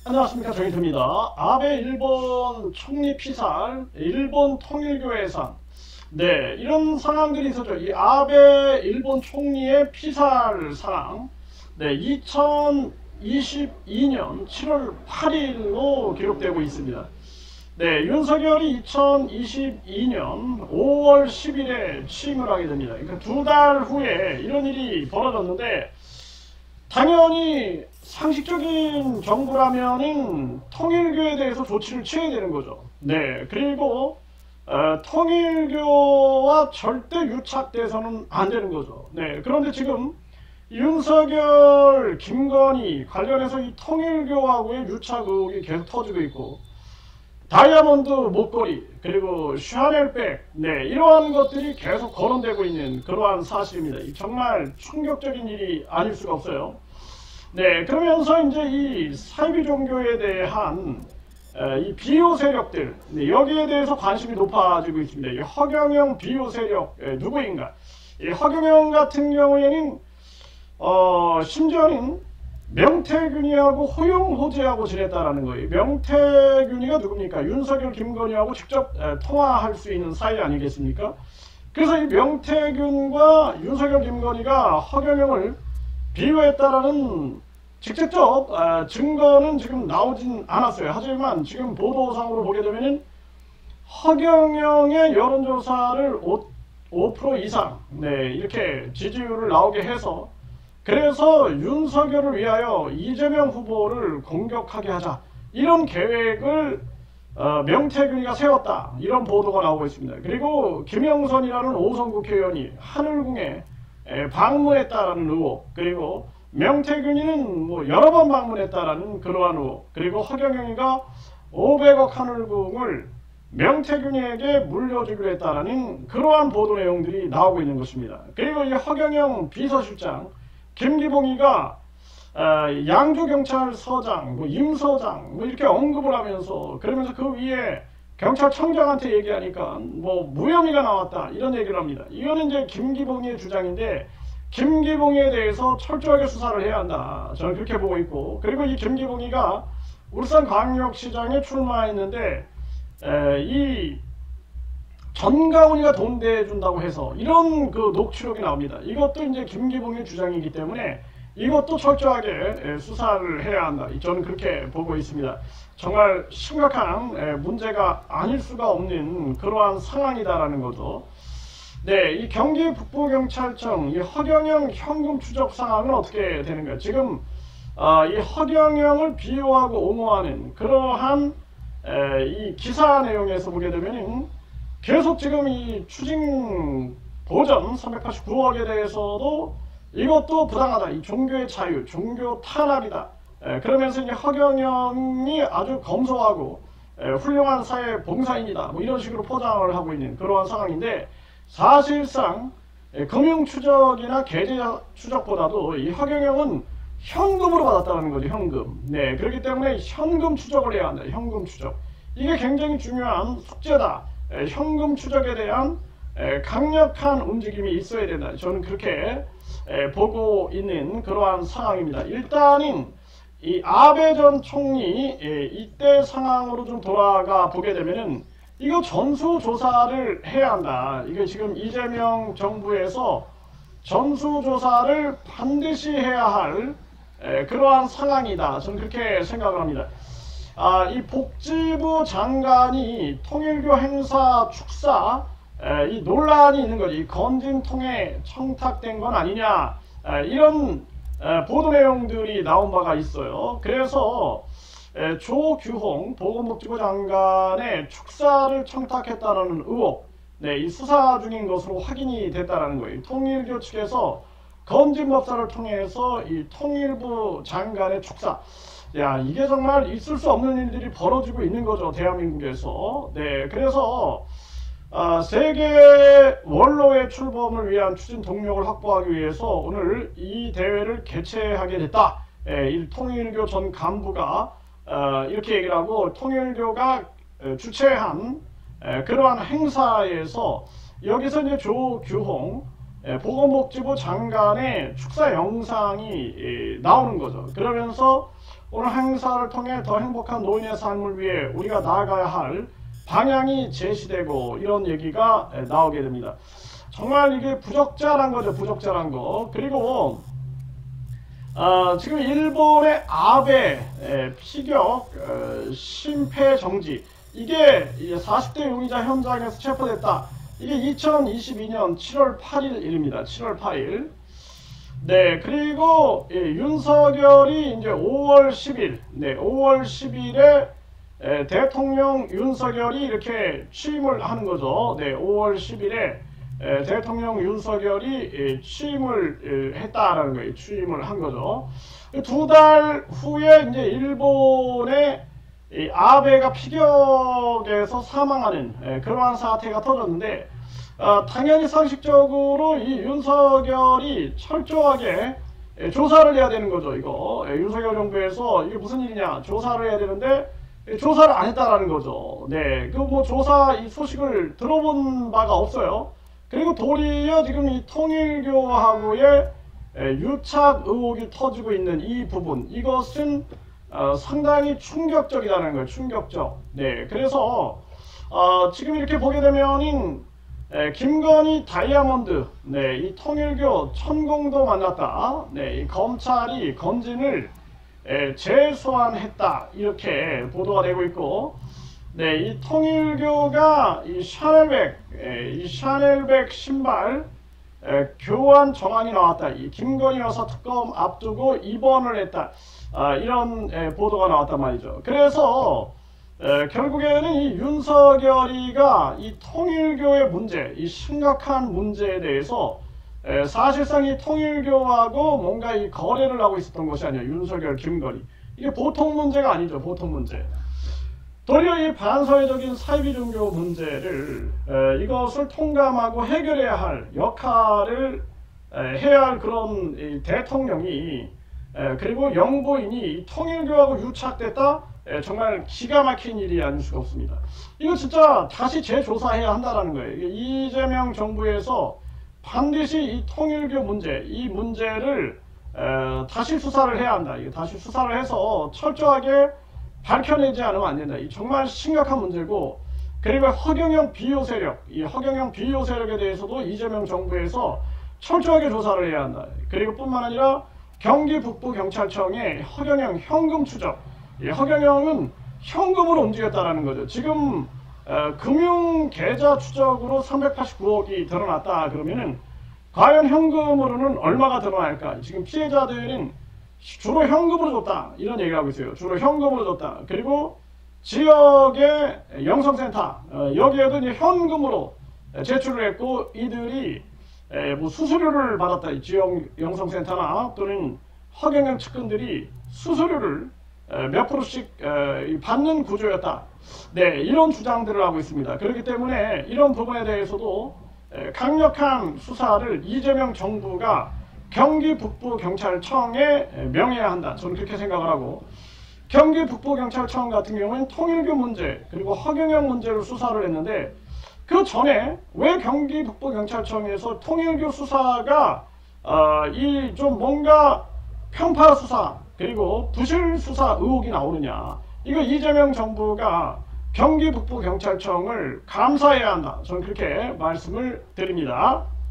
안녕하십니까, 정의투입니다. 아베 일본 총리 피살, 일본 통일교 해산, 네, 이런 상황들이 있었죠. 이 아베 일본 총리의 피살 상황, 네, 2022년 7월 8일로 기록되고 있습니다. 네, 윤석열이 2022년 5월 10일에 취임을 하게 됩니다. 그러니까 2달 후에 이런 일이 벌어졌는데, 당연히 상식적인 정부라면은 통일교에 대해서 조치를 취해야 되는 거죠. 네, 그리고 통일교와 절대 유착돼서는 안 되는 거죠. 네, 그런데 지금 윤석열, 김건희 관련해서 이 통일교하고의 유착 의혹이 계속 터지고 있고, 다이아몬드 목걸이 그리고 샤넬백, 네, 이러한 것들이 계속 거론되고 있는 그러한 사실입니다. 정말 충격적인 일이 아닐 수가 없어요. 네, 그러면서 이제 이 사이비 종교에 대한 이 비호 세력들, 네, 여기에 대해서 관심이 높아지고 있습니다. 이 허경영 비호 세력 누구인가? 이 허경영 같은 경우에는 심지어는 명태균이하고 호용호제하고 지냈다라는 거예요. 명태균이가 누굽니까? 윤석열, 김건희하고 직접 통화할 수 있는 사이 아니겠습니까? 그래서 이 명태균과 윤석열, 김건희가 허경영을 비호했다라는 직접적 증거는 지금 나오진 않았어요. 하지만 지금 보도상으로 보게 되면은 허경영의 여론조사를 5% 이상, 네, 이렇게 지지율을 나오게 해서, 그래서 윤석열을 위하여 이재명 후보를 공격하게 하자, 이런 계획을 명태균이가 세웠다, 이런 보도가 나오고 있습니다. 그리고 김영선이라는 5선 국회의원이 하늘궁에 방문했다라는 의혹, 그리고 명태균이는 뭐 여러 번 방문했다라는 그러한 의혹, 그리고 허경영이가 500억 하늘궁을 명태균이에게 물려주기로 했다라는 그러한 보도 내용들이 나오고 있는 것입니다. 그리고 이 허경영 비서실장 김기봉이가 양주경찰서장, 뭐 임서장, 뭐 이렇게 언급을 하면서, 그러면서 그 위에 경찰청장한테 얘기하니까 뭐 무혐의가 나왔다, 이런 얘기를 합니다. 이거는 이제 김기봉의 주장인데, 김기봉에 대해서 철저하게 수사를 해야 한다, 저는 그렇게 보고 있고, 그리고 이 김기봉이가 울산광역시장에 출마했는데 이 전가훈이가 돈 대준다고 해서 이런 그 녹취록이 나옵니다. 이것도 이제 김기봉의 주장이기 때문에 이것도 철저하게 수사를 해야 한다, 저는 그렇게 보고 있습니다. 정말 심각한 문제가 아닐 수가 없는 그러한 상황이다라는 거죠. 네, 이 경기 북부경찰청 이 허경영 현금 추적 상황은 어떻게 되는가요? 지금 이 허경영을 비호하고 옹호하는 그러한 이 기사 내용에서 보게 되면 계속 지금 이 추징 보전 389억에 대해서도 이것도 부당하다, 이 종교의 자유, 종교 탄압이다, 그러면서 이제 허경영이 아주 검소하고 훌륭한 사회 봉사인이다, 뭐 이런 식으로 포장을 하고 있는 그러한 상황인데, 사실상 금융 추적이나 계좌 추적보다도 이 허경영은 현금으로 받았다는 거죠. 현금. 네, 그렇기 때문에 현금 추적을 해야 한다. 현금 추적, 이게 굉장히 중요한 숙제다. 현금 추적에 대한 강력한 움직임이 있어야 된다, 저는 그렇게 보고 있는 그러한 상황입니다. 일단은 이 아베 전 총리 이때 상황으로 좀 돌아가 보게 되면은 이거 전수조사를 해야 한다. 이게 지금 이재명 정부에서 전수조사를 반드시 해야 할 그러한 상황이다, 저는 그렇게 생각을 합니다. 이 복지부 장관이 통일교 행사 축사 이 논란이 있는 거지, 이 건진통에 청탁된 건 아니냐, 이런 보도 내용들이 나온 바가 있어요. 그래서 조규홍 보건복지부 장관의 축사를 청탁했다는 의혹, 네, 이 수사 중인 것으로 확인이 됐다는 거예요. 통일교 측에서 건진법사를 통해서 이 통일부 장관의 축사, 야, 이게 정말 있을 수 없는 일들이 벌어지고 있는 거죠, 대한민국에서. 네, 그래서 세계 원로의 출범을 위한 추진 동력을 확보하기 위해서 오늘 이 대회를 개최하게 됐다. 이 통일교 전 간부가 이렇게 얘기를 하고, 통일교가 주최한 그러한 행사에서 여기서 이제 조규홍 보건복지부 장관의 축사 영상이 나오는 거죠. 그러면서 오늘 행사를 통해 더 행복한 노인의 삶을 위해 우리가 나아가야 할 방향이 제시되고 이런 얘기가 나오게 됩니다. 정말 이게 부적절한 거죠. 부적절한 거. 그리고 지금 일본의 아베 피격 심폐정지, 이게 40대 용의자 현장에서 체포됐다. 이게 2022년 7월 8일 일입니다. 7월 8일. 네, 그리고 윤석열이 이제 5월 10일, 5월 10일에 대통령 윤석열이 이렇게 취임을 하는 거죠. 네, 5월 10일에 대통령 윤석열이 취임을 했다라는 거예요. 취임을 한 거죠. 2달 후에 이제 일본의 아베가 피격에서 사망하는 그러한 사태가 터졌는데, 당연히 상식적으로 이 윤석열이 철저하게 조사를 해야 되는 거죠. 이거 윤석열 정부에서 이게 무슨 일이냐, 조사를 해야 되는데 조사를 안 했다라는 거죠. 네, 그 뭐 조사 이 소식을 들어본 바가 없어요. 그리고 도리어 지금 이 통일교하고의 유착 의혹이 터지고 있는 이 부분, 이것은 상당히 충격적이라는 거예요. 충격적. 네, 그래서 지금 이렇게 보게 되면은 김건희 다이아몬드, 네, 이 통일교 천공도 만났다. 네, 이 검찰이 건진을 재소환했다. 이렇게 보도가 되고 있고, 네, 이 통일교가 이 샤넬백 신발 교환 정황이 나왔다. 이 김건희 여사 특검 앞두고 입원을 했다. 이런 보도가 나왔단 말이죠. 그래서 결국에는 이 윤석열이가 이 통일교의 문제, 이 심각한 문제에 대해서 사실상 이 통일교하고 뭔가 이 거래를 하고 있었던 것이 아니에요. 윤석열, 김건희. 이게 보통 문제가 아니죠. 보통 문제. 도리어 이 반사회적인 사이비 종교 문제를 이것을 통감하고 해결해야 할 역할을 해야 할 그런 이 대통령이 그리고 영부인이 이 통일교하고 유착됐다. 정말 기가 막힌 일이 아닐 수가 없습니다. 이거 진짜 다시 재조사해야 한다는 거예요. 이재명 정부에서 반드시 이 통일교 문제, 이 문제를 다시 수사를 해야 한다. 이거 다시 수사를 해서 철저하게 밝혀내지 않으면 안 된다. 이 정말 심각한 문제고, 그리고 허경영 비호 세력, 이 허경영 비호 세력에 대해서도 이재명 정부에서 철저하게 조사를 해야 한다. 그리고 뿐만 아니라 경기 북부경찰청의 허경영 현금 추적, 이 허경영은 현금으로 움직였다라는 거죠. 지금 금융 계좌 추적으로 389억이 드러났다 그러면은 과연 현금으로는 얼마가 드러날까? 지금 피해자들은 주로 현금으로 줬다 이런 얘기를 하고 있어요. 주로 현금으로 줬다. 그리고 지역의 영성센터 여기에도 이제 현금으로 제출을 했고, 이들이 뭐 수수료를 받았다. 지역 영성센터나 또는 허경영 측근들이 수수료를 몇 프로씩 받는 구조였다. 네, 이런 주장들을 하고 있습니다. 그렇기 때문에 이런 부분에 대해서도 강력한 수사를 이재명 정부가 경기 북부경찰청에 명해야 한다. 저는 그렇게 생각을 하고, 경기 북부경찰청 같은 경우는 통일교 문제 그리고 허경영 문제를 수사를 했는데, 그 전에 왜 경기 북부경찰청에서 통일교 수사가 이 좀 뭔가 편파 수사 그리고 부실 수사 의혹이 나오느냐. 이거 이재명 정부가 경기 북부경찰청을 감사해야 한다. 저는 그렇게 말씀을 드립니다.